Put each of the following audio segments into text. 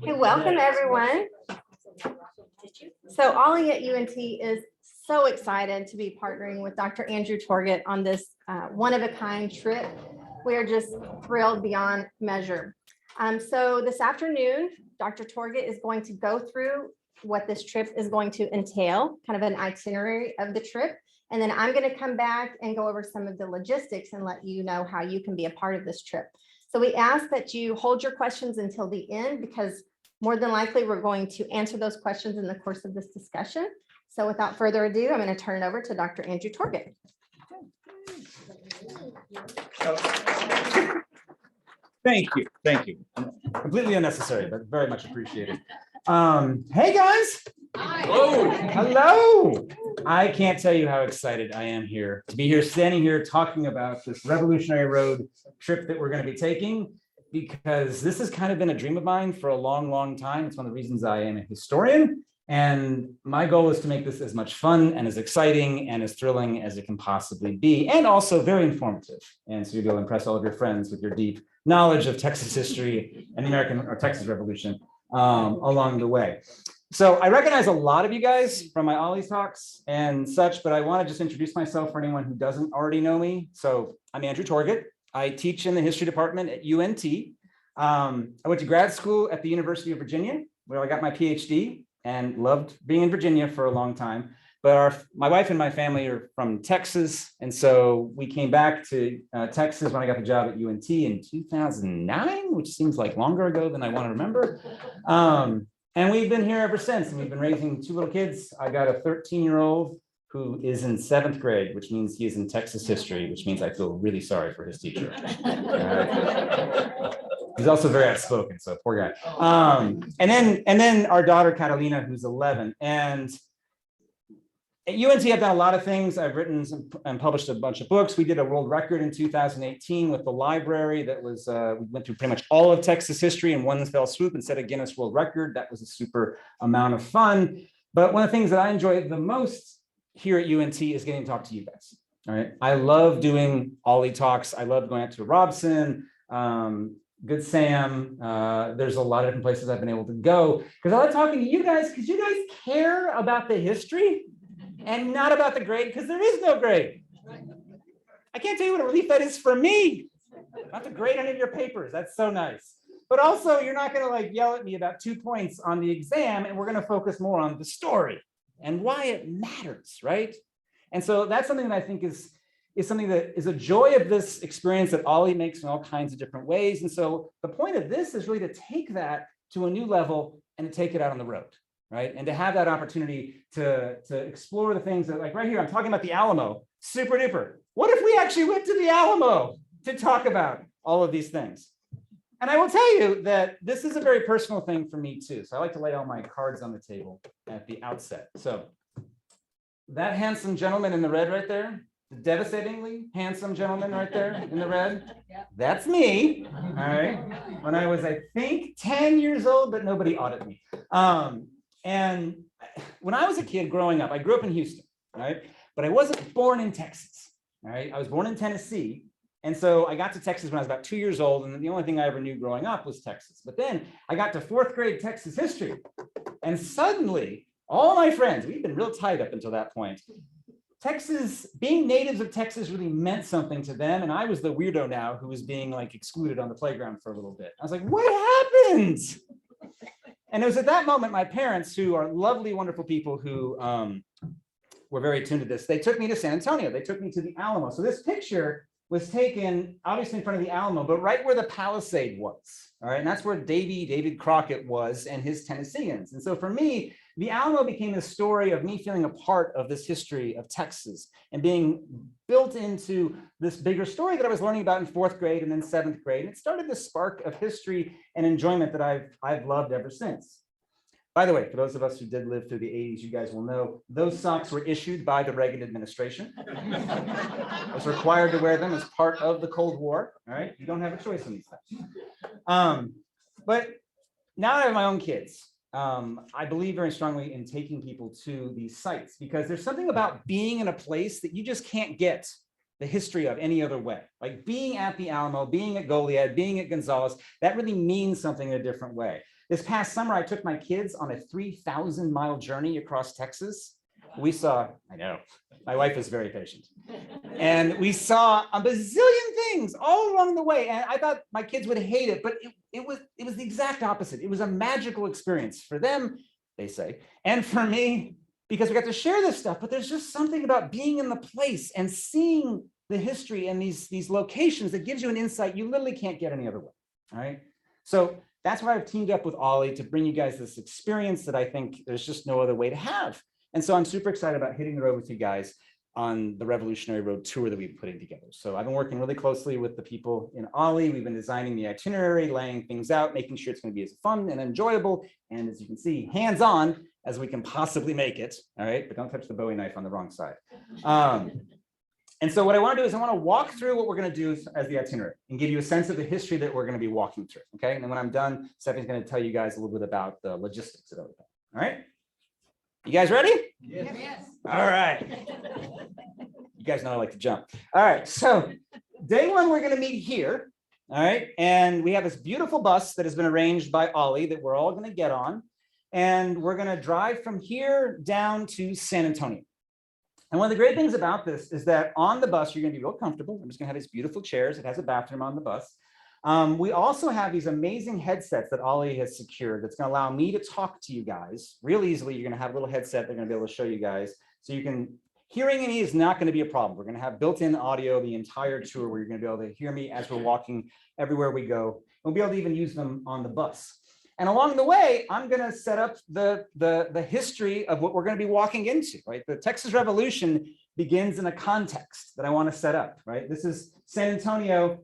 Hey, welcome everyone. So Ollie at UNT is so excited to be partnering with Dr. Andrew Torgett on this one-of-a-kind trip. We are just thrilled beyond measure. So this afternoon, Dr. Torgett is going to go through what this trip is going to entail, kind of an itinerary of the trip. And then I'm going to come back and go over some of the logistics and let you know how you can be a part of this trip. So we ask that you hold your questions until the end, because more than likely we're going to answer those questions in the course of this discussion. So without further ado, I'm going to turn it over to Dr. Andrew Torgett. Thank you. Thank you. Completely unnecessary, but very much appreciated. Hey guys. Hi. Hello. Hello. I can't tell you how excited I am here to be here, standing here talking about this Revolutionary Road trip that we're going to be taking, because this has kind of been a dream of mine for a long, long time. It's one of the reasons I am a historian. And my goal is to make this as much fun and as exciting and as thrilling as it can possibly be, and also very informative. And so you'll be able to impress all of your friends with your deep knowledge of Texas history and the American or Texas Revolution along the way. So I recognize a lot of you guys from my Ollie's talks and such, but I want to just introduce myself for anyone who doesn't already know me. So I'm Andrew Torgett. I teach in the history department at UNT. I went to grad school at the University of Virginia, where I got my PhD and loved being in Virginia for a long time. But my wife and my family are from Texas. And so we came back to Texas when I got the job at UNT in 2009, which seems like longer ago than I want to remember. And we've been here ever since. And we've been raising two little kids. I got a 13-year-old who is in 7th grade, which means he is in Texas history, which means I feel really sorry for his teacher. He's also very outspoken, so poor guy. And then our daughter Catalina, who's 11. And at UNT, I've done a lot of things. I've written and published a bunch of books. We did a world record in 2018 with the library that was, we went through pretty much all of Texas history in one fell swoop and set a Guinness World Record. That was a super amount of fun. But one of the things that I enjoy the most here at UNT is getting to talk to you guys. All right. I love doing Ollie talks. I love going out to Robson, Good Sam. There's a lot of different places I've been able to go because I like talking to you guys because you guys care about the history and not about the grade, because there is no grade. I can't tell you what a relief that is for me. Not to grade any of your papers. That's so nice. But also, you're not going to like yell at me about 2 points on the exam, and we're going to focus more on the story and why it matters, right? And so that's something that I think is something that is a joy of this experience that Ollie makes in all kinds of different ways. And so the point of this is really to take that to a new level and to take it out on the road, right? And to have that opportunity to explore the things that, like right here, I'm talking about the Alamo, super duper. What if we actually went to the Alamo to talk about all of these things? And I will tell you that this is a very personal thing for me too. So I like to lay all my cards on the table at the outset. So that handsome gentleman in the red right there, the devastatingly handsome gentleman right there in the red, that's me, all right? When I was, I think, 10 years old, but nobody audited me. And when I was a kid growing up, I grew up in Houston, right? But I wasn't born in Texas, all right? I was born in Tennessee. And so I got to Texas when I was about 2 years old. And the only thing I ever knew growing up was Texas. But then I got to 4th grade Texas history. And suddenly, all my friends, we've been real tight up until that point. Texas, being natives of Texas really meant something to them. And I was the weirdo now who was being like excluded on the playground for a little bit. I was like, what happened? And it was at that moment, my parents, who are lovely, wonderful people who were very attuned to this, they took me to San Antonio. They took me to the Alamo. So this picture was taken obviously in front of the Alamo, but right where the Palisade was. All right. And that's where David Crockett was and his Tennesseans. And so for me, the Alamo became the story of me feeling a part of this history of Texas and being built into this bigger story that I was learning about in 4th grade and then 7th grade. And it started this spark of history and enjoyment that I've loved ever since. By the way, for those of us who did live through the 80s, you guys will know those socks were issued by the Reagan administration. I was required to wear them as part of the Cold War. All right, you don't have a choice on these things. But now I have my own kids. I believe very strongly in taking people to these sites because there's something about being in a place that you just can't get the history of any other way. Like being at the Alamo, being at Goliad, being at Gonzales, that really means something in a different way. This past summer, I took my kids on a 3,000-mile journey across Texas. We saw, I know, my wife is very patient. And we saw a bazillion things all along the way. And I thought my kids would hate it, but it was the exact opposite. It was a magical experience for them, they say, and for me, because we got to share this stuff. But there's just something about being in the place and seeing the history and these locations that gives you an insight you literally can't get any other way. All right. So that's why I've teamed up with Ollie to bring you guys this experience that I think there's just no other way to have. And so I'm super excited about hitting the road with you guys on the Revolutionary Road tour that we've been putting together. So I've been working really closely with the people in Ollie. We've been designing the itinerary, laying things out, making sure it's going to be as fun and enjoyable. And as you can see, hands-on as we can possibly make it. All right, but don't touch the Bowie knife on the wrong side. And so what I want to do is I want to walk through what we're going to do as the itinerary and give you a sense of the history that we're going to be walking through. Okay, and then when I'm done, Stephanie's going to tell you guys a little bit about the logistics of everything. All right. You guys ready? Yes. All right. You guys know I like to jump. All right. So day one, we're going to meet here. All right. And we have this beautiful bus that has been arranged by Ollie that we're all going to get on. And we're going to drive from here down to San Antonio. And one of the great things about this is that on the bus, you're going to be real comfortable. I'm just going to have these beautiful chairs. It has a bathroom on the bus. We also have these amazing headsets that Ollie has secured that's going to allow me to talk to you guys real easily. You're going to have a little headset they're going to be able to show you guys. So you can, hearing any is not going to be a problem. We're going to have built-in audio the entire tour where you're going to be able to hear me as we're walking everywhere we go. We'll be able to even use them on the bus. And along the way, I'm going to set up the history of what we're going to be walking into, right? The Texas Revolution begins in a context that I want to set up, right? This is San Antonio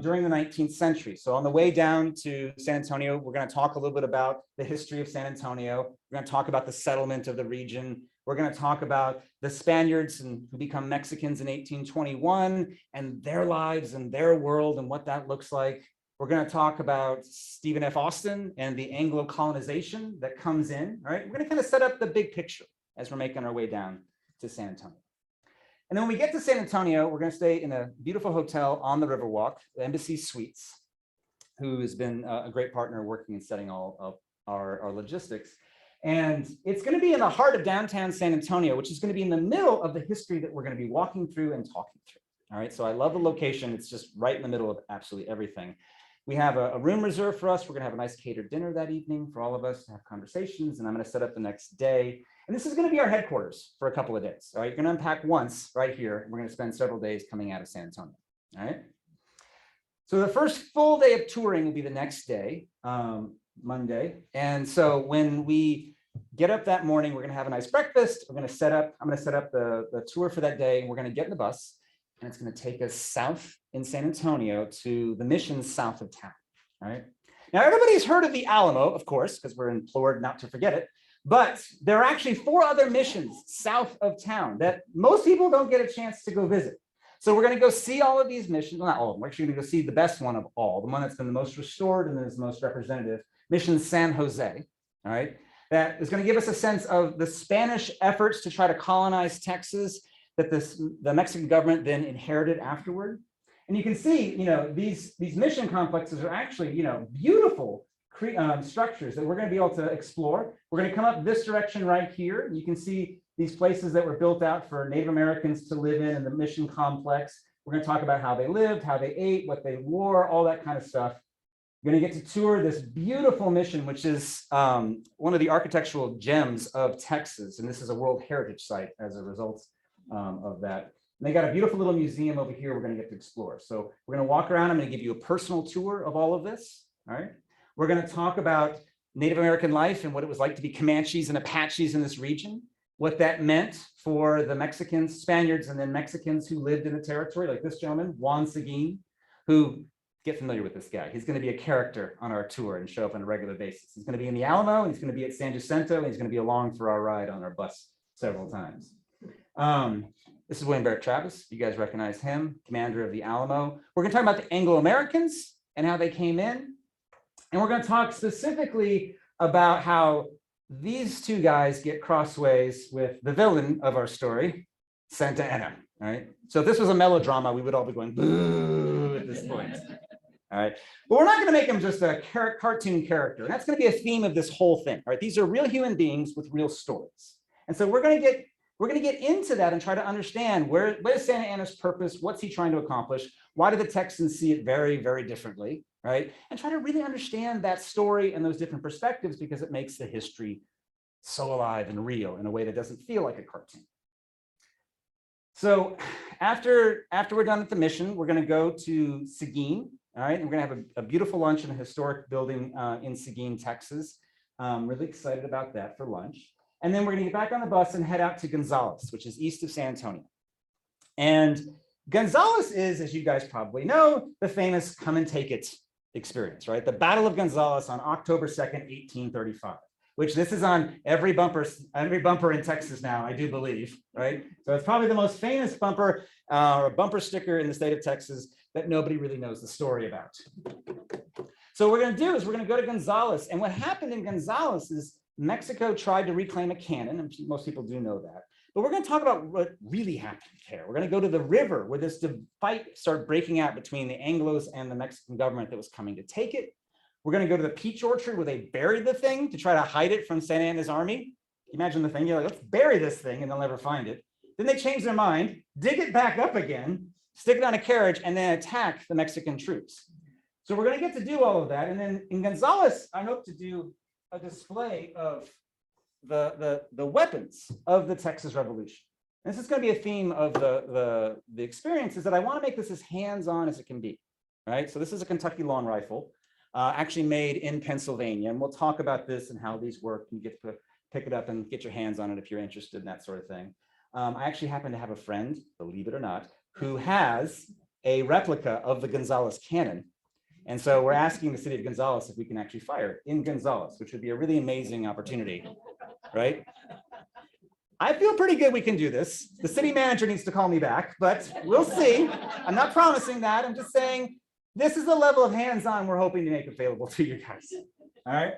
during the 19th century. So on the way down to San Antonio, we're going to talk a little bit about the history of San Antonio. We're going to talk about the settlement of the region. We're going to talk about the Spaniards who become Mexicans in 1821 and their lives and their world and what that looks like. We're going to talk about Stephen F. Austin and the Anglo colonization that comes in. All right, we're going to kind of set up the big picture as we're making our way down to San Antonio. And then when we get to San Antonio, we're going to stay in a beautiful hotel on the Riverwalk, the Embassy Suites, who has been a great partner working and setting all of our logistics. And it's going to be in the heart of downtown San Antonio, which is going to be in the middle of the history that we're going to be walking through and talking through. All right, so I love the location. It's just right in the middle of absolutely everything. We have a room reserved for us. We're going to have a nice catered dinner that evening for all of us to have conversations. And I'm going to set up the next day. And this is going to be our headquarters for a couple of days. All right, you're going to unpack once right here. We're going to spend several days coming out of San Antonio. All right. So the first full day of touring will be the next day, Monday. And so when we get up that morning, we're going to have a nice breakfast. We're going to set up, I'm going to set up the tour for that day. And we're going to get in the bus. And it's going to take us south in San Antonio to the mission south of town. All right. Now, everybody's heard of the Alamo, of course, because we're implored not to forget it. But there are actually 4 other missions south of town that most people don't get a chance to go visit. So we're going to go see all of these missions. Well, not all of them. We're actually going to go see the best one of all, the one that's been the most restored and is most representative, Mission San Jose. All right. That is going to give us a sense of the Spanish efforts to try to colonize Texas that the Mexican government then inherited afterward. And you can see, these mission complexes are actually, beautiful structures that we're going to be able to explore. We're going to come up this direction right here. You can see these places that were built out for Native Americans to live in the mission complex. We're going to talk about how they lived, how they ate, what they wore, all that kind of stuff. We're going to get to tour this beautiful mission, which is one of the architectural gems of Texas. And this is a World Heritage Site as a result of that. And they got a beautiful little museum over here we're going to get to explore. So we're going to walk around. I'm going to give you a personal tour of all of this. All right. We're going to talk about Native American life and what it was like to be Comanches and Apaches in this region, what that meant for the Mexicans, Spaniards, and then Mexicans who lived in the territory, like this gentleman, Juan Seguin, who, get familiar with this guy. He's going to be a character on our tour and show up on a regular basis. He's going to be in the Alamo, and he's going to be at San Jacinto, and he's going to be along for our ride on our bus several times. This is William Barrett Travis. You guys recognize him, commander of the Alamo. We're going to talk about the Anglo-Americans and how they came in. And we're going to talk specifically about how these 2 guys get crossways with the villain of our story, Santa Anna. All right. So if this was a melodrama, we would all be going boo at this point. All right. But we're not going to make him just a cartoon character. And that's going to be a theme of this whole thing. All right. These are real human beings with real stories. And so we're going to get into that and try to understand what is Santa Anna's purpose? What's he trying to accomplish? Why do the Texans see it very, very differently? Right. And try to really understand that story and those different perspectives, because it makes the history so alive and real in a way that doesn't feel like a cartoon. So after we're done with the mission, we're going to go to Seguin. All right, and we're going to have a beautiful lunch in a historic building in Seguin, Texas. Really excited about that for lunch. And then we're going to get back on the bus and head out to Gonzales, which is east of San Antonio. And Gonzales is, as you guys probably know, the famous come and take it experience, right? The Battle of Gonzales on October 2nd, 1835, which this is on every bumper in Texas now, I do believe, right? So it's probably the most famous bumper or bumper sticker in the state of Texas that nobody really knows the story about. So what we're going to do is we're going to go to Gonzales. And what happened in Gonzales is Mexico tried to reclaim a cannon, and most people do know that. But we're going to talk about what really happened there. We're going to go to the river where this fight started breaking out between the Anglos and the Mexican government that was coming to take it. We're going to go to the peach orchard where they buried the thing to try to hide it from Santa Anna's army. Imagine the thing, you're like, let's bury this thing and they'll never find it. Then they change their mind, dig it back up again, stick it on a carriage, and then attack the Mexican troops. So we're going to get to do all of that. And then in Gonzales, I hope to do a display of the weapons of the Texas Revolution. And this is going to be a theme of the experience, is that I want to make this as hands-on as it can be. Right? So this is a Kentucky long rifle, actually made in Pennsylvania. And we'll talk about this and how these work. You get to pick it up and get your hands on it if you're interested in that sort of thing. I actually happen to have a friend, believe it or not, who has a replica of the Gonzales cannon. And so we're asking the city of Gonzales if we can actually fire it in Gonzales, which would be a really amazing opportunity, right? I feel pretty good we can do this. The city manager needs to call me back, but we'll see. I'm not promising that. I'm just saying this is the level of hands-on we're hoping to make available to you guys. All right.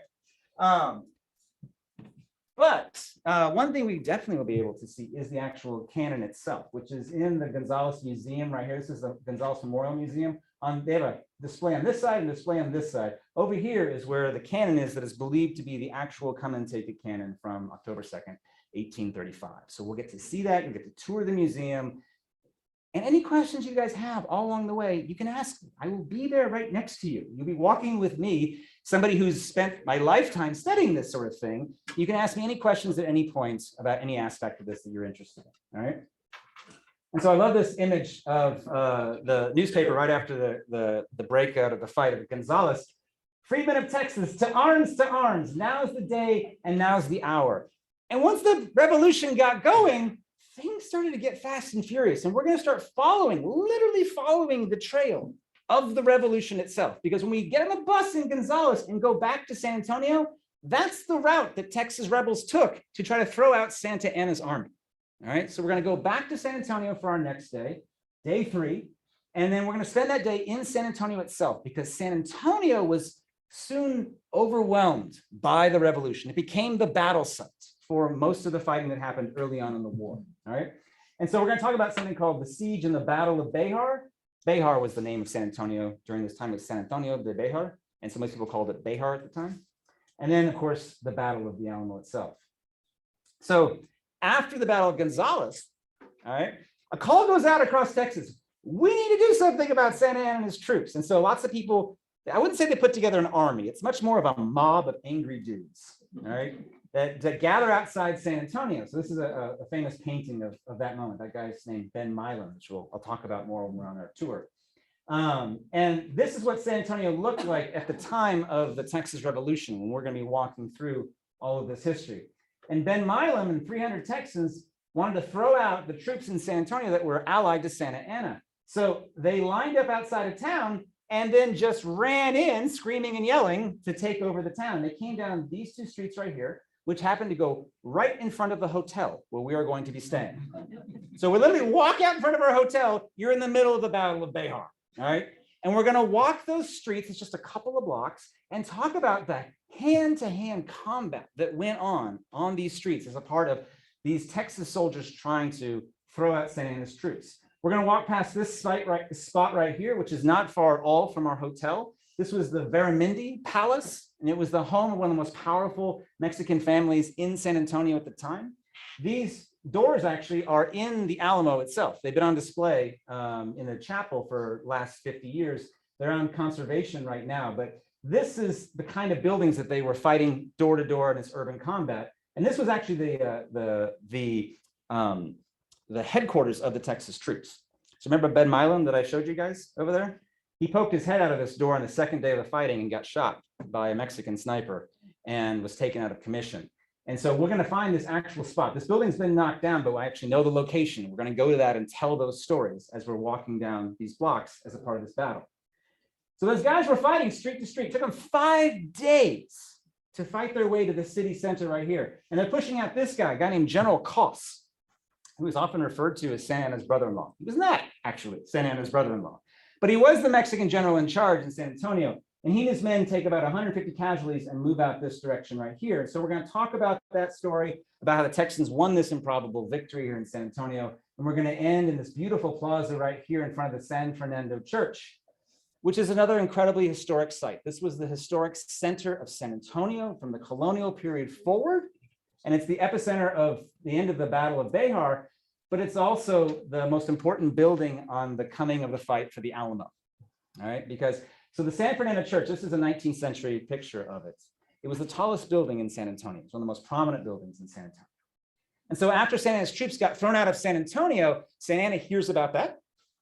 But one thing we definitely will be able to see is the actual cannon itself, which is in the Gonzales Museum right here. This is the Gonzales Memorial Museum. They have a display on this side and a display on this side. Over here is where the cannon is that is believed to be the actual come and take it cannon from October 2nd, 1835. So we'll get to see that. You'll get to tour the museum. And any questions you guys have all along the way, you can ask me. I will be there right next to you. You'll be walking with me, somebody who's spent my lifetime studying this sort of thing. You can ask me any questions at any point about any aspect of this that you're interested in, all right? And so I love this image of the newspaper right after the breakout of the fight of Gonzales. Freedmen of Texas, to arms, to arms. Now's the day and now's the hour. And once the revolution got going, things started to get fast and furious. And we're going to start literally following the trail of the revolution itself. Because when we get on the bus in Gonzales and go back to San Antonio, that's the route that Texas rebels took to try to throw out Santa Anna's army. All right, so we're going to go back to San Antonio for our next day, day 3. And then we're going to spend that day in San Antonio itself, because San Antonio was soon overwhelmed by the revolution. It became the battle site for most of the fighting that happened early on in the war. All right. And so we're going to talk about something called the siege and the Battle of Béxar. Béxar was the name of San Antonio during this time. It was San Antonio de Béxar. And so most people called it Béxar at the time. And then, of course, the Battle of the Alamo itself. So after the Battle of Gonzales, all right, a call goes out across Texas. We need to do something about Santa Anna and his troops. And so lots of people, I wouldn't say they put together an army. It's much more of a mob of angry dudes, all right, that gather outside San Antonio. So this is a famous painting of that moment. That guy's named Ben Milam, which I'll talk about more when we're on our tour. And this is what San Antonio looked like at the time of the Texas Revolution, when we're going to be walking through all of this history. And Ben Milam and 300 Texans wanted to throw out the troops in San Antonio that were allied to Santa Anna. So they lined up outside of town and then just ran in screaming and yelling to take over the town. They came down these 2 streets right here, which happened to go right in front of the hotel where we are going to be staying. So we literally walk out in front of our hotel. You're in the middle of the Battle of Béxar, all right? And we're going to walk those streets, it's just a couple of blocks, and talk about the hand-to-hand combat that went on these streets as a part of these Texas soldiers trying to throw out Santa Anna's troops. We're going to walk past this spot right here, which is not far at all from our hotel. This was the Veramindi Palace, and it was the home of one of the most powerful Mexican families in San Antonio at the time. These doors actually are in the Alamo itself. They've been on display in the chapel for the last 50 years. They're on conservation right now, but this is the kind of buildings that they were fighting door to door in this urban combat. And this was actually the headquarters of the Texas troops. So remember Ben Milam that I showed you guys over there? He poked his head out of this door on the second day of the fighting and got shot by a Mexican sniper and was taken out of commission. And so we're going to find this actual spot. This building's been knocked down, but I actually know the location. We're going to go to that and tell those stories as we're walking down these blocks as a part of this battle. So those guys were fighting street to street. It took them 5 days to fight their way to the city center right here. And they're pushing out this guy, a guy named General Koss, who is often referred to as Santa Anna's brother-in-law. He was not actually Santa Anna's brother-in-law, but he was the Mexican general in charge in San Antonio. And he and his men take about 150 casualties and move out this direction right here. So we're going to talk about that story, about how the Texans won this improbable victory here in San Antonio. And we're going to end in this beautiful plaza right here in front of the San Fernando Church, which is another incredibly historic site. This was the historic center of San Antonio from the colonial period forward. And it's the epicenter of the end of the Battle of Béjar, but it's also the most important building on the coming of the fight for the Alamo. All right, so the San Fernando Church, this is a 19th century picture of it. It was the tallest building in San Antonio. It's one of the most prominent buildings in San Antonio. And so after Santa Anna's troops got thrown out of San Antonio, Santa Anna hears about that,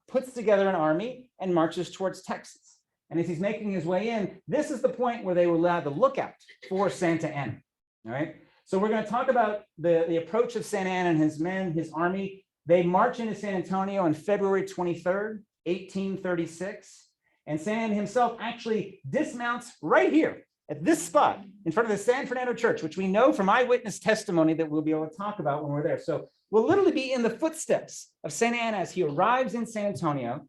puts together an army and marches towards Texas. And as he's making his way in, this is the point where they were allowed to look out for Santa Anna. All right. So we're going to talk about the approach of Santa Anna and his men, his army. They march into San Antonio on February 23rd, 1836. And Santa Anna himself actually dismounts right here at this spot in front of the San Fernando Church, which we know from eyewitness testimony that we'll be able to talk about when we're there. So we'll literally be in the footsteps of Santa Anna as he arrives in San Antonio.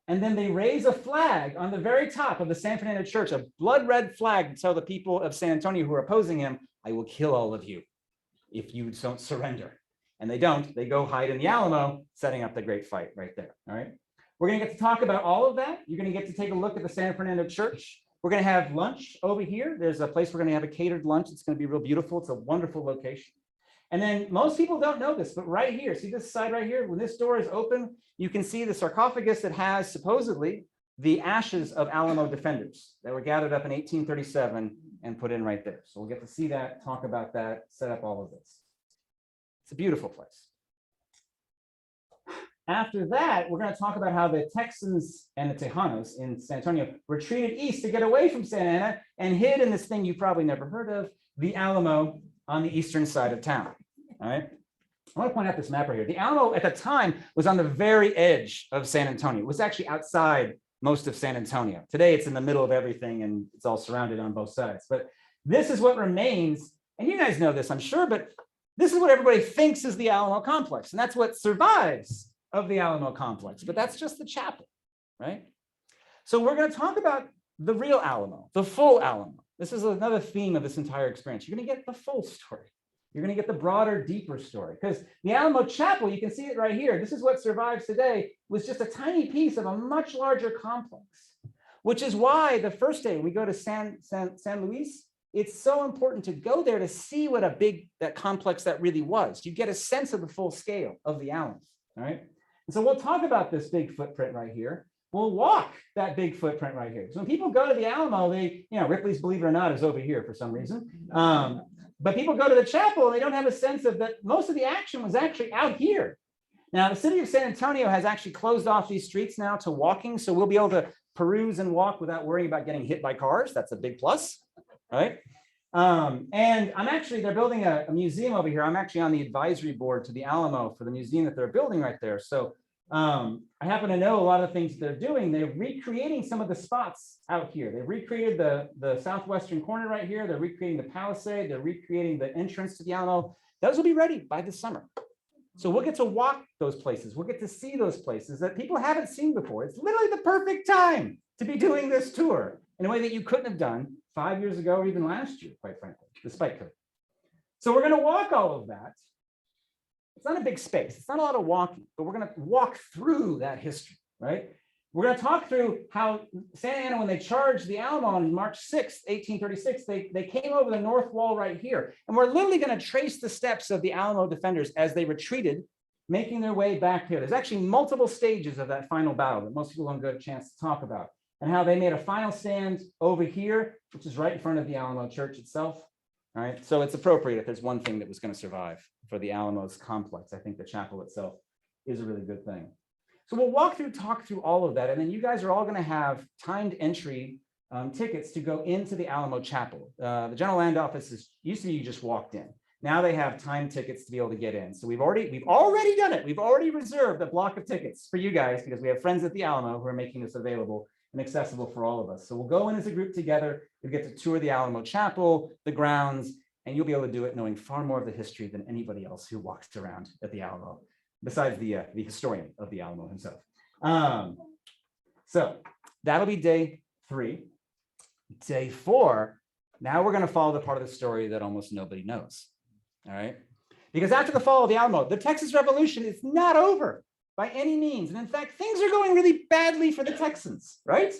And then they raise a flag on the very top of the San Fernando Church, a blood red flag to tell the people of San Antonio who are opposing him, I will kill all of you if you don't surrender. And they don't. They go hide in the Alamo, setting up the great fight right there. All right. We're going to get to talk about all of that. You're going to get to take a look at the San Fernando Church. We're going to have lunch over here. There's a place we're going to have a catered lunch. It's going to be real beautiful. It's a wonderful location. And then most people don't know this, but right here, see this side right here? When this door is open, you can see the sarcophagus that has supposedly the ashes of Alamo defenders that were gathered up in 1837 and put in right there. So we'll get to see that, talk about that, set up all of this. It's a beautiful place. After that, we're going to talk about how the Texans and the Tejanos in San Antonio retreated east to get away from Santa Anna and hid in this thing you probably never heard of, the Alamo on the eastern side of town. All right. I want to point out this map right here. The Alamo at the time was on the very edge of San Antonio. It was actually outside most of San Antonio. Today, it's in the middle of everything and it's all surrounded on both sides. But this is what remains. And you guys know this, I'm sure, but this is what everybody thinks is the Alamo complex. And that's what survives of the Alamo complex. But that's just the chapel, right? So we're going to talk about the real Alamo, the full Alamo. This is another theme of this entire experience. You're going to get the full story. You're going to get the broader, deeper story. Because the Alamo Chapel, you can see it right here. This is what survives today, was just a tiny piece of a much larger complex, which is why the first day we go to San Luis, it's so important to go there to see what that complex that really was. You get a sense of the full scale of the Alamo, all right? And so we'll talk about this big footprint right here. We'll walk that big footprint right here. So when people go to the Alamo, Ripley's Believe It or Not is over here for some reason. But people go to the chapel and they don't have a sense of that most of the action was actually out here. Now, the city of San Antonio has actually closed off these streets now to walking. So we'll be able to peruse and walk without worrying about getting hit by cars. That's a big plus, right? And they're building a museum over here. I'm actually on the advisory board to the Alamo for the museum that they're building right there. So I happen to know a lot of the things they're doing. They're recreating some of the spots out here. They've recreated the southwestern corner right here. They're recreating the Palisade. They're recreating the entrance to the Alamo. Those will be ready by this summer. So we'll get to walk those places. We'll get to see those places that people haven't seen before. It's literally the perfect time to be doing this tour in a way that you couldn't have done 5 years ago or even last year, quite frankly, despite COVID. So we're going to walk all of that. It's not a big space. It's not a lot of walking, but we're going to walk through that history, right? We're going to talk through how Santa Anna, when they charged the Alamo on March 6th, 1836, they came over the north wall right here. And we're literally going to trace the steps of the Alamo defenders as they retreated, making their way back here. There's actually multiple stages of that final battle that most people don't get a chance to talk about, and how they made a final stand over here, which is right in front of the Alamo Church itself. All right, so it's appropriate if there's one thing that was going to survive for the Alamo's complex. I think the chapel itself is a really good thing. So we'll talk through all of that, and then you guys are all going to have timed entry tickets to go into the Alamo Chapel. The General Land Office used to be you just walked in. Now they have timed tickets to be able to get in. So we've already done it. We've already reserved a block of tickets for you guys because we have friends at the Alamo who are making this available and accessible for all of us. So we'll go in as a group together. We get to tour the Alamo Chapel, the grounds, and you'll be able to do it knowing far more of the history than anybody else who walks around at the Alamo, besides the historian of the Alamo himself. So that'll be day 3. Day 4, now we're going to follow the part of the story that almost nobody knows. All right, because after the fall of the Alamo, the Texas Revolution is not over by any means. And in fact, things are going really badly for the Texans, right?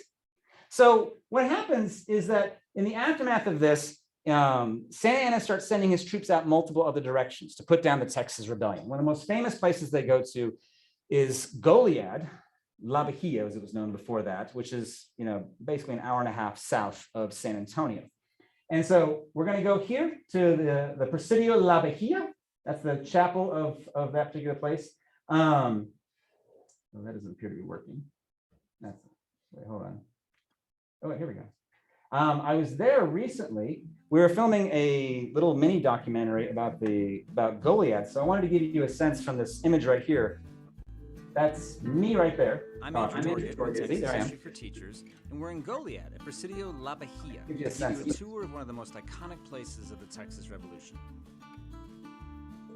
So what happens is that in the aftermath of this, Santa Anna starts sending his troops out multiple other directions to put down the Texas Rebellion. One of the most famous places they go to is Goliad, La Bahia, as it was known before that, which is, basically an hour and a half south of San Antonio. And so we're going to go here to the Presidio La Bahia. That's the chapel of that particular place. Well, that doesn't appear to be working. Wait, hold on. Oh, wait, here we go. I was there recently. We were filming a little mini documentary about Goliad. So I wanted to give you a sense from this image right here. That's me right there. I'm Andrew Torget, There I am. History for Teachers, and we're in Goliad at Presidio La Bahia. Give you a to sense. give you a tour of one of the most iconic places of the Texas Revolution.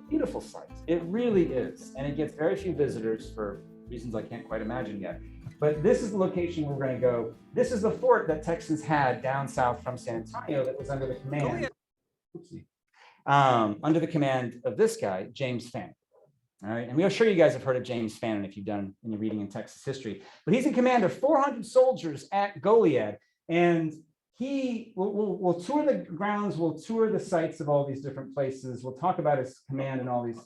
Beautiful site. It really is. And it gets very few visitors for reasons I can't quite imagine yet. But this is the location we're going to go. This is the fort that Texans had down south from San Antonio that was under the command. Under the command of this guy, James Fannin. All right, and we're sure you guys have heard of James Fannin if you've done any reading in Texas history, but he's in command of 400 soldiers at Goliad, and he will tour the grounds, we'll tour the sites of all these different places, we'll talk about his command in all these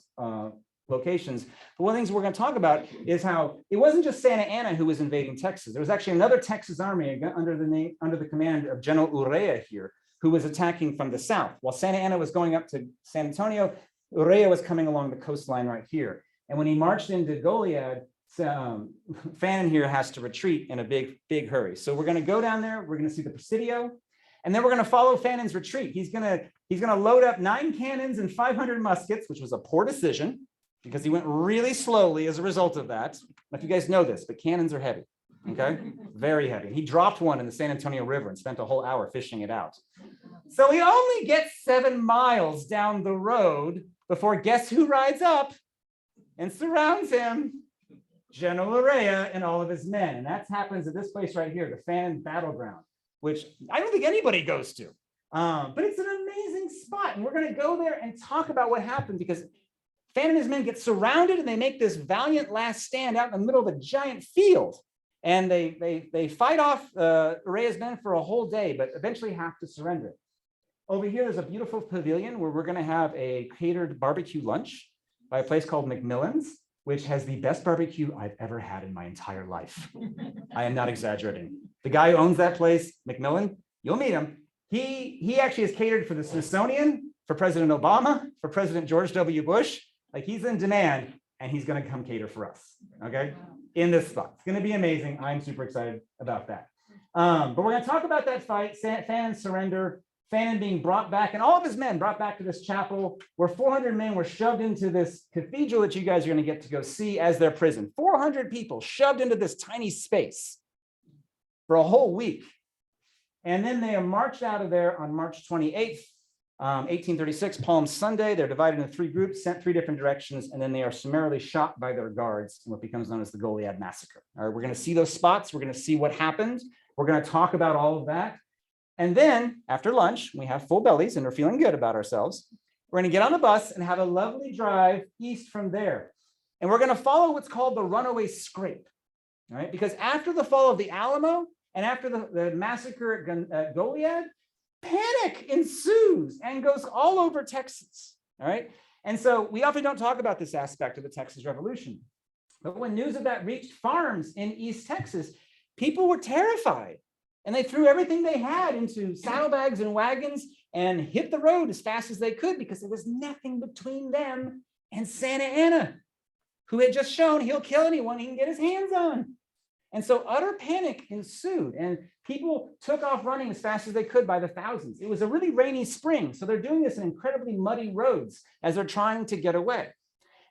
locations. But one of the things we're going to talk about is how it wasn't just Santa Anna who was invading Texas. There was actually another Texas army under the command of General Urrea here, who was attacking from the south. While Santa Anna was going up to San Antonio, Urrea was coming along the coastline right here. And when he marched into Goliad, Fannin here has to retreat in a big hurry. So we're going to go down there. We're going to see the Presidio, and then we're going to follow Fannin's retreat. He's going to load up 9 cannons and 500 muskets, which was a poor decision because he went really slowly as a result of that. I don't know if you guys know this, but cannons are heavy. Okay, very heavy. He dropped one in the San Antonio River and spent a whole hour fishing it out. So he only gets 7 miles down the road before guess who rides up and surrounds him? General Urrea and all of his men. And that happens at this place right here, the Fannin Battleground, which I don't think anybody goes to. But it's an amazing spot. And we're going to go there and talk about what happened, because Fannin and his men get surrounded and they make this valiant last stand out in the middle of a giant field. And they fight off Urrea's men for a whole day, but eventually have to surrender. Over here, there's a beautiful pavilion where we're going to have a catered barbecue lunch by a place called McMillan's, which has the best barbecue I've ever had in my entire life. I am not exaggerating. The guy who owns that place, McMillan, you'll meet him. He actually is catered for the Smithsonian, for President Obama, for President George W. Bush. Like, he's in demand, and he's going to come cater for us, okay? In this spot. It's going to be amazing. I'm super excited about that. But we're going to talk about that fight, Fannin's surrender, Fannin being brought back, and all of his men brought back to this chapel where 400 men were shoved into this cathedral that you guys are going to get to go see as their prison. 400 people shoved into this tiny space for a whole week. And then they are marched out of there on March 28th, 1836, Palm Sunday. They're divided into 3 groups, sent 3 different directions, and then they are summarily shot by their guards in what becomes known as the Goliad Massacre. All right, we're going to see those spots. We're going to see what happened. We're going to talk about all of that. And then after lunch, we have full bellies and we're feeling good about ourselves. We're going to get on the bus and have a lovely drive east from there. And we're going to follow what's called the runaway scrape, all right? Because after the fall of the Alamo and after the massacre at Goliad, panic ensues and goes all over Texas, all right? And so we often don't talk about this aspect of the Texas Revolution. But when news of that reached farms in East Texas, people were terrified. And they threw everything they had into saddlebags and wagons and hit the road as fast as they could because there was nothing between them and Santa Anna, who had just shown he'll kill anyone he can get his hands on. And so utter panic ensued and people took off running as fast as they could by the thousands. It was a really rainy spring. So they're doing this in incredibly muddy roads as they're trying to get away.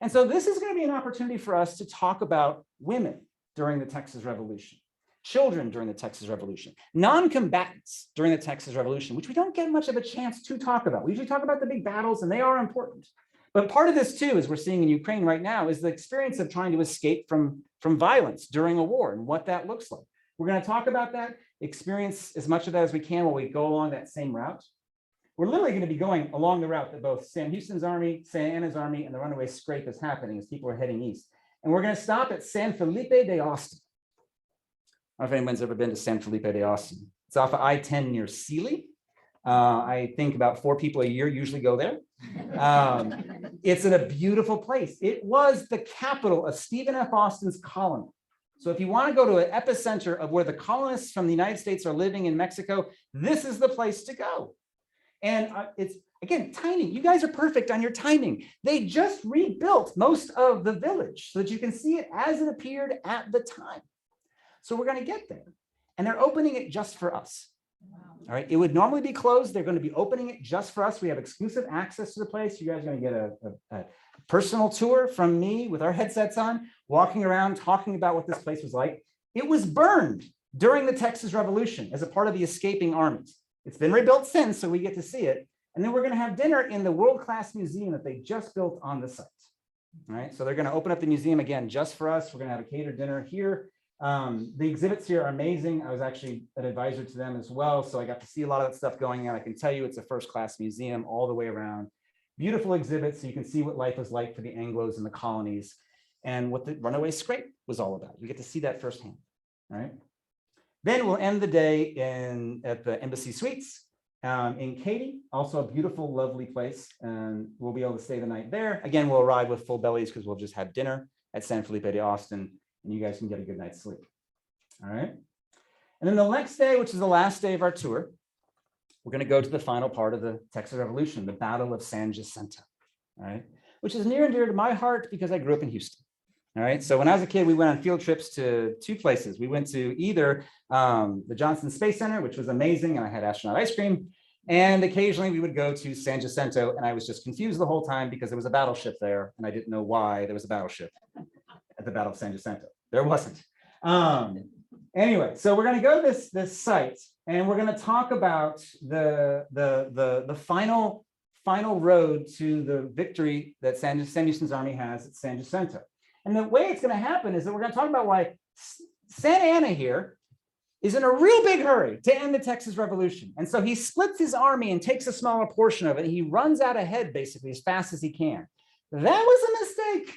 And so this is going to be an opportunity for us to talk about women during the Texas Revolution, children during the Texas Revolution, non-combatants during the Texas Revolution, which we don't get much of a chance to talk about. We usually talk about the big battles and they are important. But part of this too, as we're seeing in Ukraine right now, is the experience of trying to escape from violence during a war and what that looks like. We're going to talk about that, experience as much of that as we can while we go along that same route. We're literally going to be going along the route that both Sam Houston's army, Santa Anna's army, and the runaway scrape is happening as people are heading east. And we're going to stop at San Felipe de Austin. I don't know if anyone's ever been to San Felipe de Austin. It's off of I-10 near Sealy. I think about 4 people a year usually go there. It's in a beautiful place. It was the capital of Stephen F. Austin's colony. So if you want to go to an epicenter of where the colonists from the United States are living in Mexico, this is the place to go. And it's, again, timing. You guys are perfect on your timing. They just rebuilt most of the village so that you can see it as it appeared at the time. So we're going to get there. And they're opening it just for us. All right. It would normally be closed. They're going to be opening it just for us. We have exclusive access to the place. You guys are going to get a personal tour from me with our headsets on, walking around, talking about what this place was like. It was burned during the Texas Revolution as a part of the escaping armies. It's been rebuilt since, so we get to see it. And then we're going to have dinner in the world-class museum that they just built on the site. All right. So they're going to open up the museum again just for us. We're going to have a catered dinner here. The exhibits here are amazing. I was actually an advisor to them as well. So I got to see a lot of that stuff going on. I can tell you it's a first-class museum all the way around. Beautiful exhibits so you can see what life was like for the Anglos in the colonies and what the runaway scrape was all about. You get to see that firsthand, all right? Then we'll end the day at the Embassy Suites in Katy, also a beautiful, lovely place. And we'll be able to stay the night there. Again, we'll arrive with full bellies because we'll just have dinner at San Felipe de Austin and you guys can get a good night's sleep. All right. And then the next day, which is the last day of our tour, we're going to go to the final part of the Texas Revolution, the Battle of San Jacinto, all right, which is near and dear to my heart because I grew up in Houston. All right. So when I was a kid, we went on field trips to 2 places. We went to either the Johnson Space Center, which was amazing, and I had astronaut ice cream. And occasionally we would go to San Jacinto, and I was just confused the whole time because there was a battleship there, and I didn't know why there was a battleship at the Battle of San Jacinto. There wasn't. Anyway, so we're going to go to this site, and we're going to talk about the final road to the victory that Sam Houston's army has at San Jacinto. And the way it's going to happen is that we're going to talk about why Santa Anna here is in a real big hurry to end the Texas Revolution. And so he splits his army and takes a smaller portion of it. And he runs out ahead basically as fast as he can. That was a mistake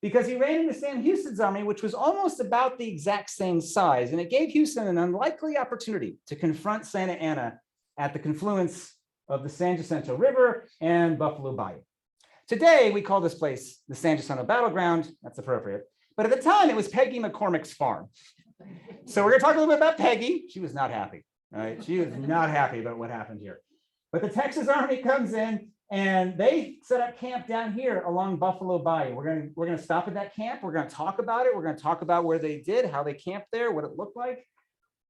because he ran into Sam Houston's army, which was almost about the exact same size. And it gave Houston an unlikely opportunity to confront Santa Anna at the confluence of the San Jacinto River and Buffalo Bayou. Today, we call this place the San Jacinto Battleground. That's appropriate. But at the time, it was Peggy McCormick's farm. So we're going to talk a little bit about Peggy. She was not happy, right? She was not happy about what happened here. But the Texas Army comes in and they set up camp down here along Buffalo Bayou. We're going to stop at that camp. We're going to talk about it. We're going to talk about where they did, how they camped there, what it looked like.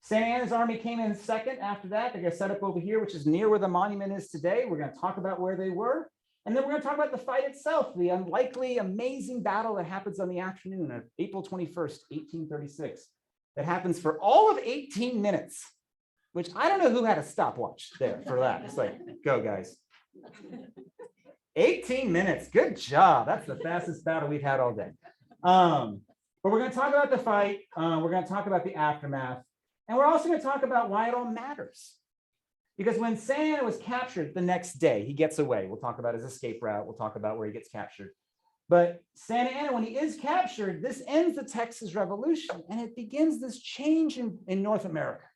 Santa Anna's army came in second after that. They're going to set up over here, which is near where the monument is today. We're going to talk about where they were. And then we're going to talk about the fight itself, the unlikely, amazing battle that happens on the afternoon of April 21st, 1836. That happens for all of 18 minutes, which I don't know who had a stopwatch there for that. It's like, go guys. 18 minutes, good job. That's the fastest battle we've had all day. But we're going to talk about the fight. We're going to talk about the aftermath. And we're also going to talk about why it all matters. Because when Santa Anna was captured the next day, he gets away. We'll talk about his escape route. We'll talk about where he gets captured. But Santa Anna, when he is captured, this ends the Texas Revolution and it begins this change in North America.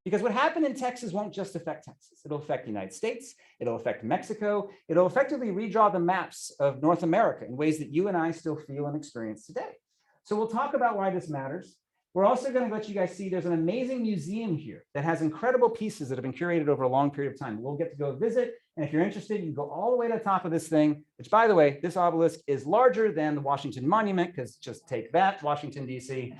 Because what happened in Texas won't just affect Texas. It'll affect the United States. It'll affect Mexico. It'll effectively redraw the maps of North America in ways that you and I still feel and experience today. So we'll talk about why this matters. We're also going to let you guys see there's an amazing museum here that has incredible pieces that have been curated over a long period of time. We'll get to go visit. And if you're interested, you can go all the way to the top of this thing, which, by the way, this obelisk is larger than the Washington Monument, because just take that, Washington, D.C.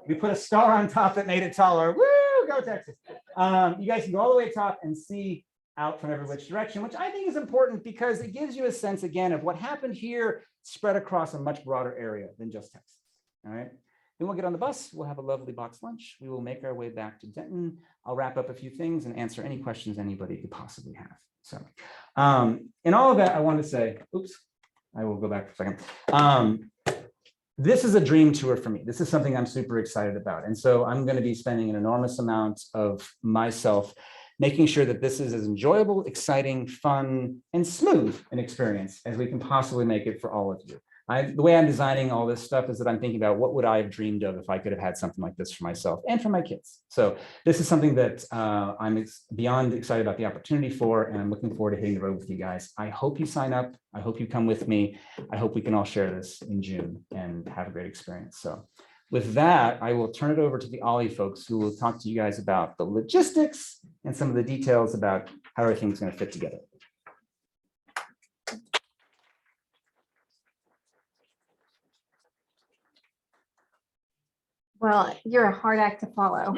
We put a star on top that made it taller. Woo, go Texas. You guys can go all the way to the top and see out from every which direction, which I think is important because it gives you a sense, again, of what happened here spread across a much broader area than just Texas. All right. Then we'll get on the bus. We'll have a lovely box lunch. We will make our way back to Denton. I'll wrap up a few things and answer any questions anybody could possibly have. So in all of that, I want to say, oops, I will go back for a second. This is a dream tour for me. This is something I'm super excited about. And so I'm going to be spending an enormous amount of myself making sure that this is as enjoyable, exciting, fun, and smooth an experience as we can possibly make it for all of you. The way I'm designing all this stuff is that I'm thinking about what would I have dreamed of if I could have had something like this for myself and for my kids. So this is something that I'm beyond excited about the opportunity for, and I'm looking forward to hitting the road with you guys. I hope you sign up. I hope you come with me. I hope we can all share this in June and have a great experience. So with that, I will turn it over to the Ollie folks who will talk to you guys about the logistics and some of the details about how everything's going to fit together. Well, you're a hard act to follow.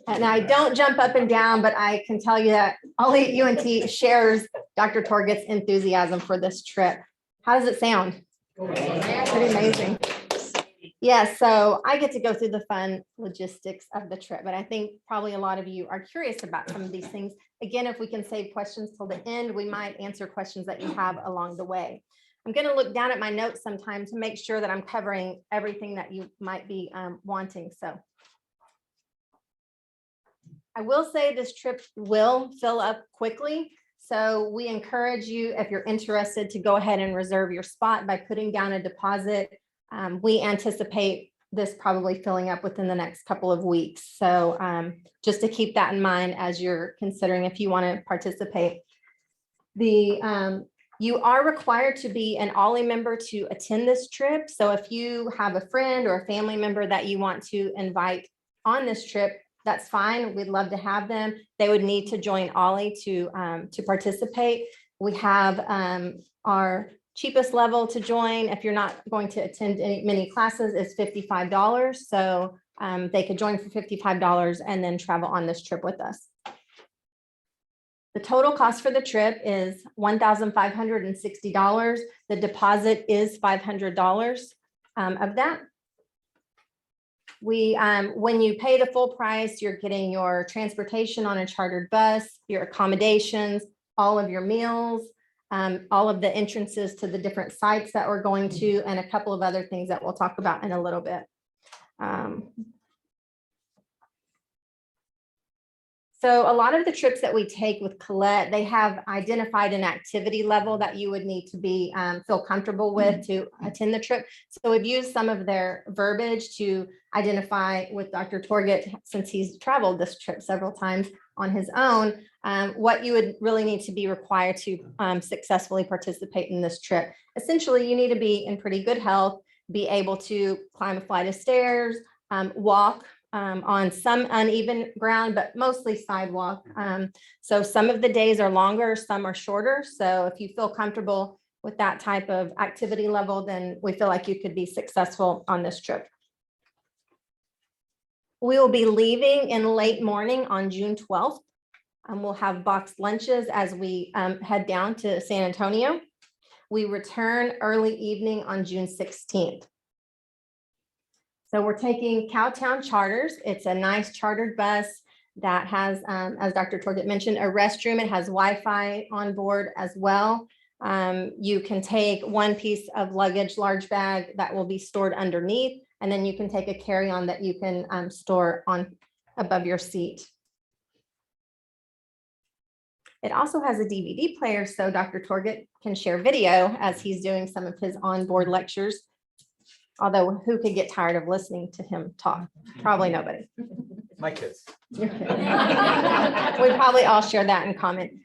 And I don't jump up and down, but I can tell you that Ollie at UNT shares Dr. Torget's enthusiasm for this trip. How does it sound? Pretty amazing. Yeah, so I get to go through the fun logistics of the trip, but I think probably a lot of you are curious about some of these things. Again, if we can save questions till the end, we might answer questions that you have along the way. I'm going to look down at my notes sometime to make sure that I'm covering everything that you might be wanting. So I will say this trip will fill up quickly. So we encourage you, if you're interested, to go ahead and reserve your spot by putting down a deposit. We anticipate this probably filling up within the next couple of weeks. So just to keep that in mind as you're considering if you want to participate. You are required to be an Ollie member to attend this trip. So if you have a friend or a family member that you want to invite on this trip, that's fine. We'd love to have them. They would need to join Ollie to participate. We have our cheapest level to join. If you're not going to attend many classes, is $55. So they could join for $55 and then travel on this trip with us. The total cost for the trip is $1,560. The deposit is $500 of that. When you pay the full price, you're getting your transportation on a chartered bus, your accommodations, all of your meals, all of the entrances to the different sites that we're going to, and a couple of other things that we'll talk about in a little bit. So a lot of the trips that we take with Colette, they have identified an activity level that you would need to be feel comfortable with to attend the trip. So we've used some of their verbiage to identify with Dr. Torget, since he's traveled this trip several times on his own, what you would really need to be required to successfully participate in this trip. Essentially, you need to be in pretty good health, be able to climb a flight of stairs, walk on some uneven ground, but mostly sidewalk. So some of the days are longer, some are shorter. So if you feel comfortable with that type of activity level, then we feel like you could be successful on this trip. We will be leaving in late morning on June 12th. We'll have boxed lunches as we head down to San Antonio. We return early evening on June 16th. So we're taking Cowtown Charters. It's a nice chartered bus that has, as Dr. Torget mentioned, a restroom. It has Wi-Fi on board as well. You can take one piece of luggage, large bag that will be stored underneath, and then you can take a carry-on that you can store on above your seat. It also has a DVD player, so Dr. Torget can share video as he's doing some of his onboard lectures. Although who could get tired of listening to him talk? Probably nobody. My kids. We probably all share that in common.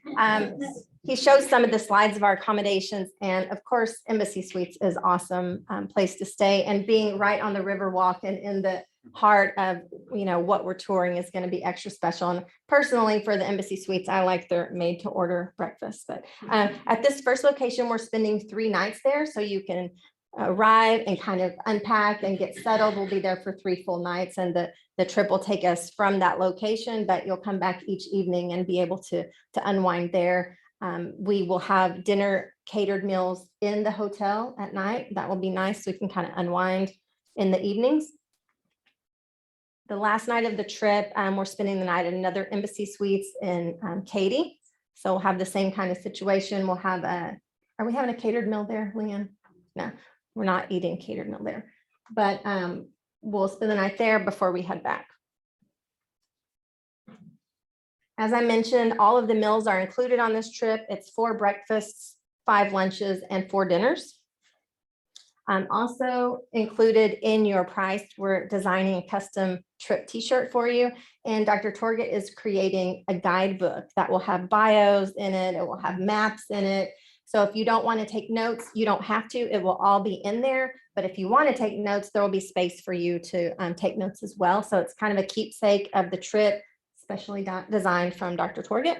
He shows some of the slides of our accommodations, and of course, Embassy Suites is awesome place to stay, and being right on the Riverwalk and in the heart of, you know, what we're touring is going to be extra special. And personally, for the Embassy Suites, I like their made to order breakfast. But at this first location, we're spending 3 nights there, so you can arrive and kind of unpack and get settled. We'll be there for 3 full nights, and the trip will take us from that location, but you'll come back each evening and be able to unwind there. We will have dinner catered meals in the hotel at night. That will be nice. So we can kind of unwind in the evenings. The last night of the trip, we're spending the night at another Embassy Suites in Katy. So we'll have the same kind of situation. We'll have are we having a catered meal there, Leanne? No, we're not eating a catered meal there, but we'll spend the night there before we head back. As I mentioned, all of the meals are included on this trip. It's 4 breakfasts, 5 lunches, and 4 dinners. Also included in your price, we're designing a custom trip t-shirt for you. And Dr. Torget is creating a guidebook that will have bios in it. It will have maps in it. So if you don't want to take notes, you don't have to. It will all be in there. But if you want to take notes, there will be space for you to take notes as well. So it's kind of a keepsake of the trip, specially designed from Dr. Torget.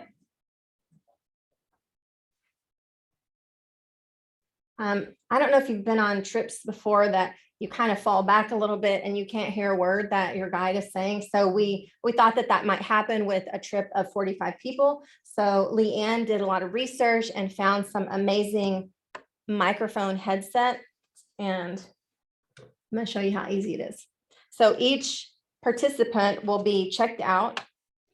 I don't know if you've been on trips before that you kind of fall back a little bit and you can't hear a word that your guide is saying. So we thought that might happen with a trip of 45 people. So Leanne did a lot of research and found some amazing microphone headset. And I'm going to show you how easy it is. So each participant will be checked out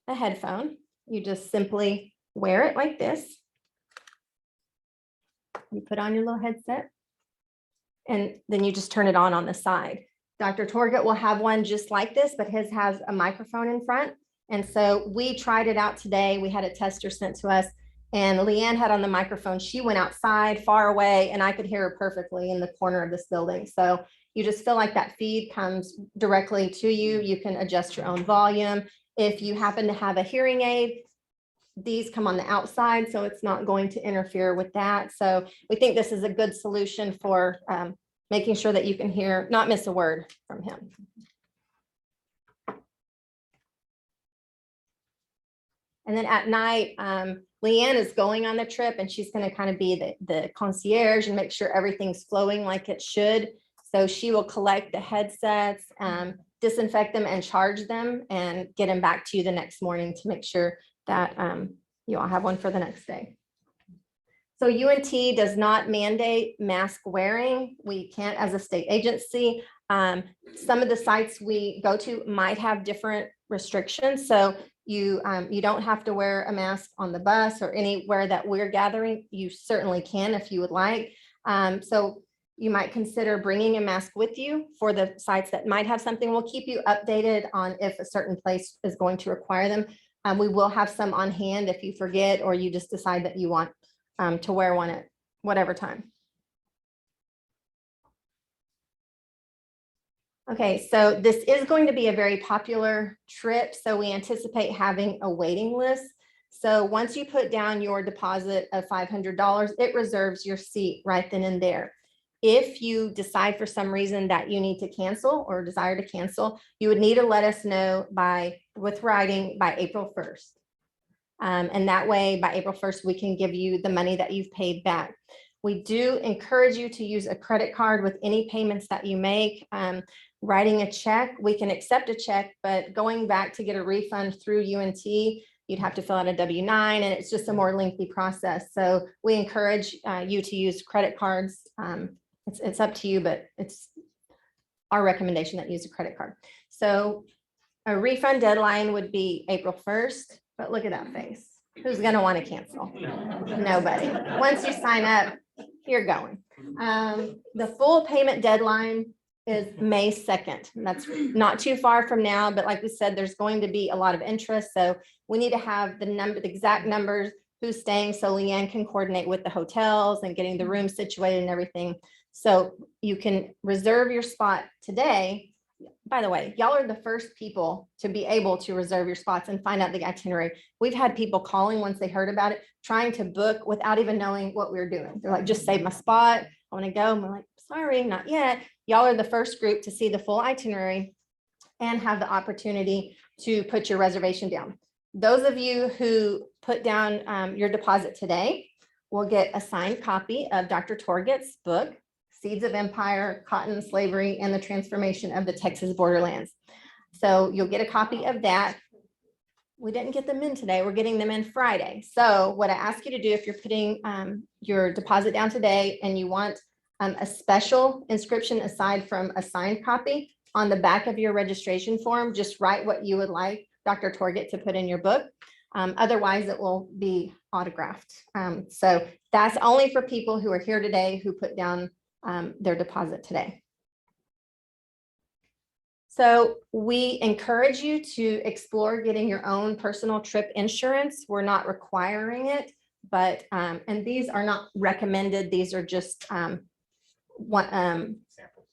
a headphone. You just simply wear it like this. You put on your little headset, and then you just turn it on the side. Dr. Torget will have one just like this, but his has a microphone in front. And so we tried it out today. We had a tester sent to us, and Leanne had on the microphone. She went outside far away, and I could hear her perfectly in the corner of this building. So you just feel like that feed comes directly to you. You can adjust your own volume. If you happen to have a hearing aid, these come on the outside, so it's not going to interfere with that. So we think this is a good solution for making sure that you can hear, not miss a word from him. And then at night, Leanne is going on the trip, and she's going to kind of be the concierge and make sure everything's flowing like it should. So she will collect the headsets, disinfect them and charge them, and get them back to you the next morning to make sure that you all have one for the next day. So UNT does not mandate mask wearing. We can't as a state agency. Some of the sites we go to might have different restrictions. So you don't have to wear a mask on the bus or anywhere that we're gathering. You certainly can if you would like. So you might consider bringing a mask with you for the sites that might have something. We'll keep you updated on if a certain place is going to require them. We will have some on hand if you forget or you just decide that you want to wear one at whatever time. Okay, so this is going to be a very popular trip. So we anticipate having a waiting list. So once you put down your deposit of $500, it reserves your seat right then and there. If you decide for some reason that you need to cancel or desire to cancel, you would need to let us know with writing by April 1st. And that way, by April 1st, we can give you the money that you've paid back. We do encourage you to use a credit card with any payments that you make. Writing a check, we can accept a check, but going back to get a refund through UNT, you'd have to fill out a W-9, and it's just a more lengthy process. So we encourage you to use credit cards. It's up to you, but it's our recommendation that you use a credit card. So a refund deadline would be April 1st, but look at that face. Who's going to want to cancel? Nobody. Once you sign up, you're going. The full payment deadline is May 2nd. That's not too far from now, but like we said, there's going to be a lot of interest. So we need to have the exact numbers who's staying, so Leanne can coordinate with the hotels and getting the room situated and everything. So you can reserve your spot today. By the way, y'all are the first people to be able to reserve your spots and find out the itinerary. We've had people calling once they heard about it, trying to book without even knowing what we were doing. They're like, just save my spot. I want to go. And we're like, sorry, not yet. Y'all are the first group to see the full itinerary and have the opportunity to put your reservation down. Those of you who put down your deposit today will get a signed copy of Dr. Torget's book, Seeds of Empire, Cotton, Slavery, and the Transformation of the Texas Borderlands. So you'll get a copy of that. We didn't get them in today. We're getting them in Friday. So what I ask you to do, if you're putting your deposit down today and you want a special inscription aside from a signed copy, on the back of your registration form, just write what you would like Dr. Torget to put in your book. Otherwise, it will be autographed. So that's only for people who are here today who put down their deposit today. So we encourage you to explore getting your own personal trip insurance. We're not requiring it, but and these are not recommended. These are just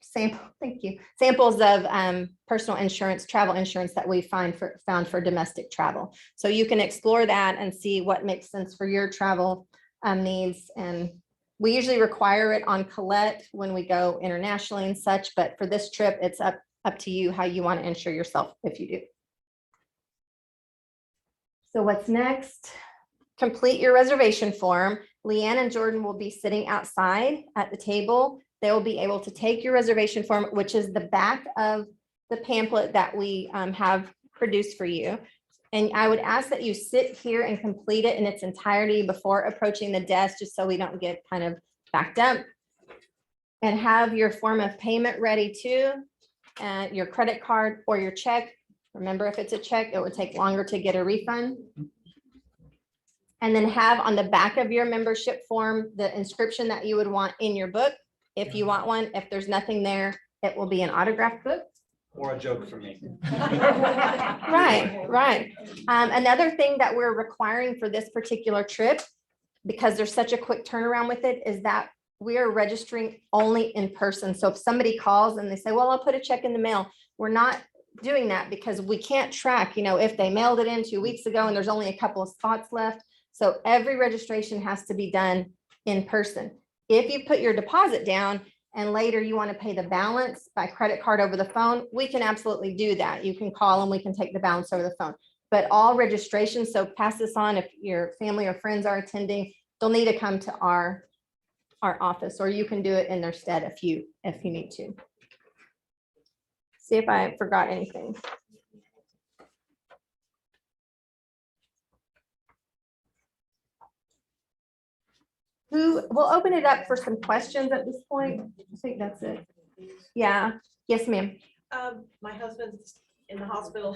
samples of personal insurance, travel insurance that we found for domestic travel. So you can explore that and see what makes sense for your travel needs. And we usually require it on Colette when we go internationally and such, but for this trip, it's up to you how you want to insure yourself if you do. So what's next? Complete your reservation form. Leanne and Jordan will be sitting outside at the table. They will be able to take your reservation form, which is the back of the pamphlet that we have produced for you. And I would ask that you sit here and complete it in its entirety before approaching the desk, just so we don't get kind of backed up. And have your form of payment ready too, and your credit card or your check. Remember, if it's a check, it would take longer to get a refund. And then have on the back of your membership form the inscription that you would want in your book. If you want one, if there's nothing there, it will be an autographed book. Or a joke for me. Right. Another thing that we're requiring for this particular trip, because there's such a quick turnaround with it, is that we are registering only in person. So if somebody calls and they say, well, I'll put a check in the mail, we're not doing that because we can't track, if they mailed it in 2 weeks ago and there's only a couple of spots left. So every registration has to be done in person. If you put your deposit down and later you want to pay the balance by credit card over the phone, we can absolutely do that. You can call and we can take the balance over the phone. But all registrations, so pass this on if your family or friends are attending, they'll need to come to our office, or you can do it in their stead if you need to. See if I forgot anything. We'll open it up for some questions at this point. I think that's it. Yeah. Yes, ma'am. My husband's in the hospital.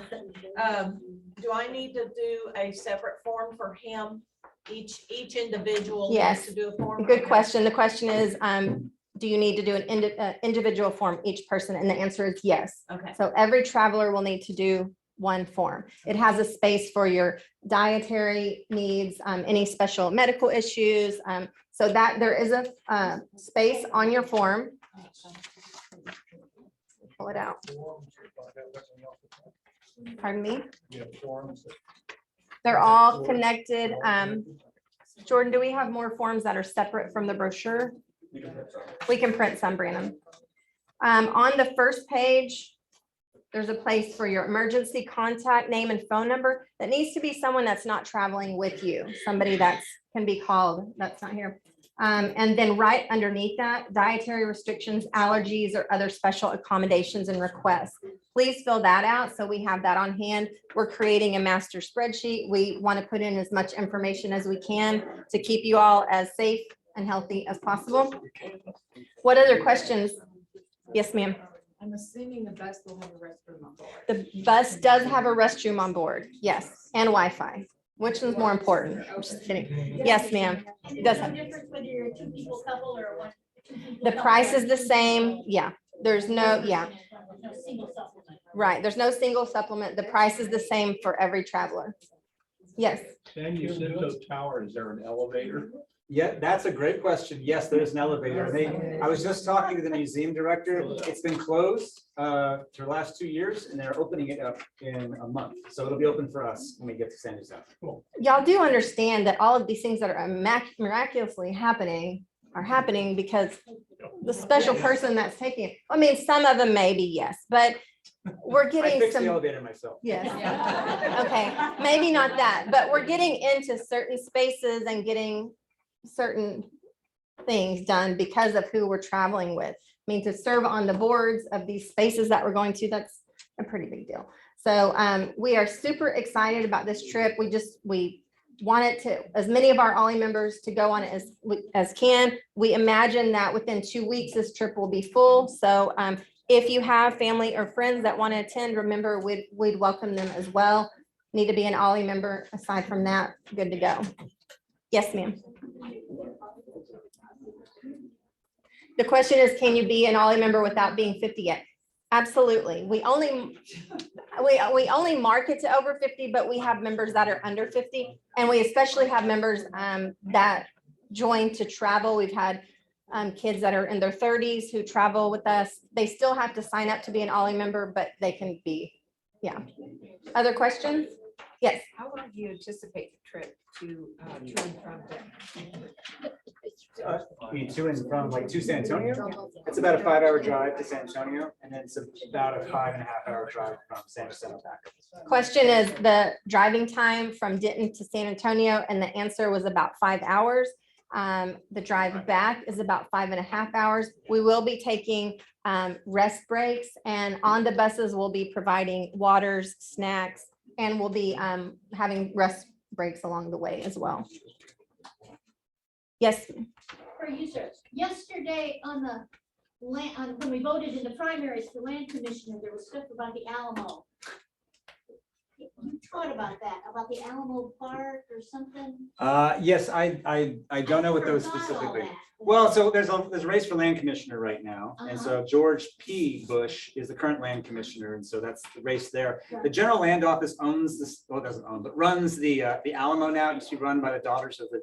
Do I need to do a separate form for him? Each individual needs Yes. to do a form? Good Okay. question. The question is, do you need to do an individual form each person? And the answer is yes. Okay. So every traveler will need to do one form. It has a space for your dietary needs, any special medical issues. So that there is a space on your form. Pull it out. Pardon me? They're all connected. Jordan, do we have more forms that are separate from the brochure? We can print some, Brandon. On the first page, there's a place for your emergency contact name and phone number. That needs to be someone that's not traveling with you, somebody that can be called, that's not here. And then right underneath that, dietary restrictions, allergies, or other special accommodations and requests. Please fill that out so we have that on hand. We're creating a master spreadsheet. We want to put in as much information as we can to keep you all as safe and healthy as possible. What other questions? Yes, ma'am. I'm assuming the bus will have a restroom on board. The bus does have a restroom on board, yes, and Wi-Fi. Which one's more important? I'm just kidding. Yes, ma'am. It does have. Difference whether you're a two-people couple or a one. The price is the same. Yeah, there's no, yeah, No single supplement. right. There's no single supplement. The price is the same for every traveler. Yes. San Jacinto Tower, is there an elevator? Yeah, that's a great question. Yes, there's an elevator. I was just talking to the museum director. It's been closed for the last 2 years and they're opening it up in a month. So it'll be open for us when we get to San Jose. Y'all do understand that all of these things that are miraculously happening are happening because the special person that's taking it. I mean, some of them maybe, yes, but we're I getting fixed the some. elevator myself. Yes. Okay, maybe not that, but we're getting into certain spaces and getting certain things done because of who we're traveling with. I mean, to serve on the boards of these spaces that we're going to, that's a pretty big deal. So we are super excited about this trip. We wanted to, as many of our Ollie members to go on it as can. We imagine that within 2 weeks, this trip will be full. So if you have family or friends that want to attend, remember, we'd welcome them as well. Need to be an Ollie member. Aside from that, good to go. Yes, ma'am. The question is, can you be an Ollie member without being 50 yet? Absolutely. We only market to over 50, but we have members that are under 50. And we especially have members that join to travel. We've had kids that are in their 30s who travel with us. They still have to sign up to be an Ollie member, but they can be, yeah. Other questions? Yes. How long do you anticipate the trip to and from Denver? I mean, to and from, like, to San Antonio, it's about a 5-hour drive to San Antonio, and then it's about a 5.5-hour drive from San Jacinto back. Question is the driving time from Denton to San Antonio, and the answer was about 5 hours. The drive back is about 5.5 hours. We will be taking rest breaks, and on the buses, we'll be providing waters, snacks, and we'll be having rest breaks along the way as well. Yes. For you, sir. Yesterday on the land, when we voted in the primaries for land commissioner, there was stuff about the Alamo. You taught about that, about the Alamo Park or something? Yes, I don't know what those Forgot all specifically. that. Well, so there's a race for land commissioner right now. And so George P. Bush is the current land commissioner. And so that's the race there. The general land office owns this, well, it doesn't own, but runs the Alamo now. It used to be run by the Daughters of the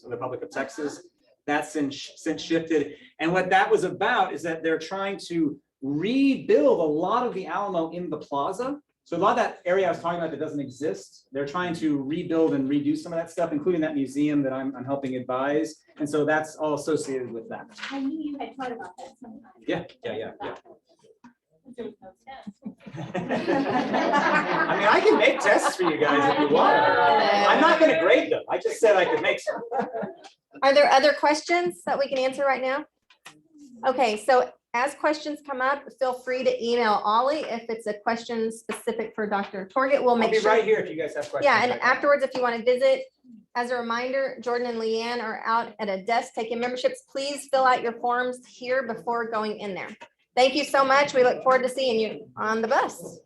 Republic of Texas. That's since shifted. And what that was about is that they're trying to rebuild a lot of the Alamo in the plaza. So a lot of that area I was talking about that doesn't exist, they're trying to rebuild and redo some of that stuff, including that museum that I'm helping advise. And so that's all associated with that. I knew you had taught about that sometime. Yeah. There was no test. I mean, I can make tests for you guys if you want. I'm not gonna grade them. I just said I could make some. Are there other questions that we can answer right now? Okay, so as questions come up, feel free to email Ollie if it's a question specific for Dr. Torget. We'll I'll make be sure. right here if you guys have questions. Yeah, and right now. afterwards, if you want to visit, as a reminder, Jordan and Leanne are out at a desk taking memberships. Please fill out your forms here before going in there. Thank you so much. We look forward to seeing you on the bus.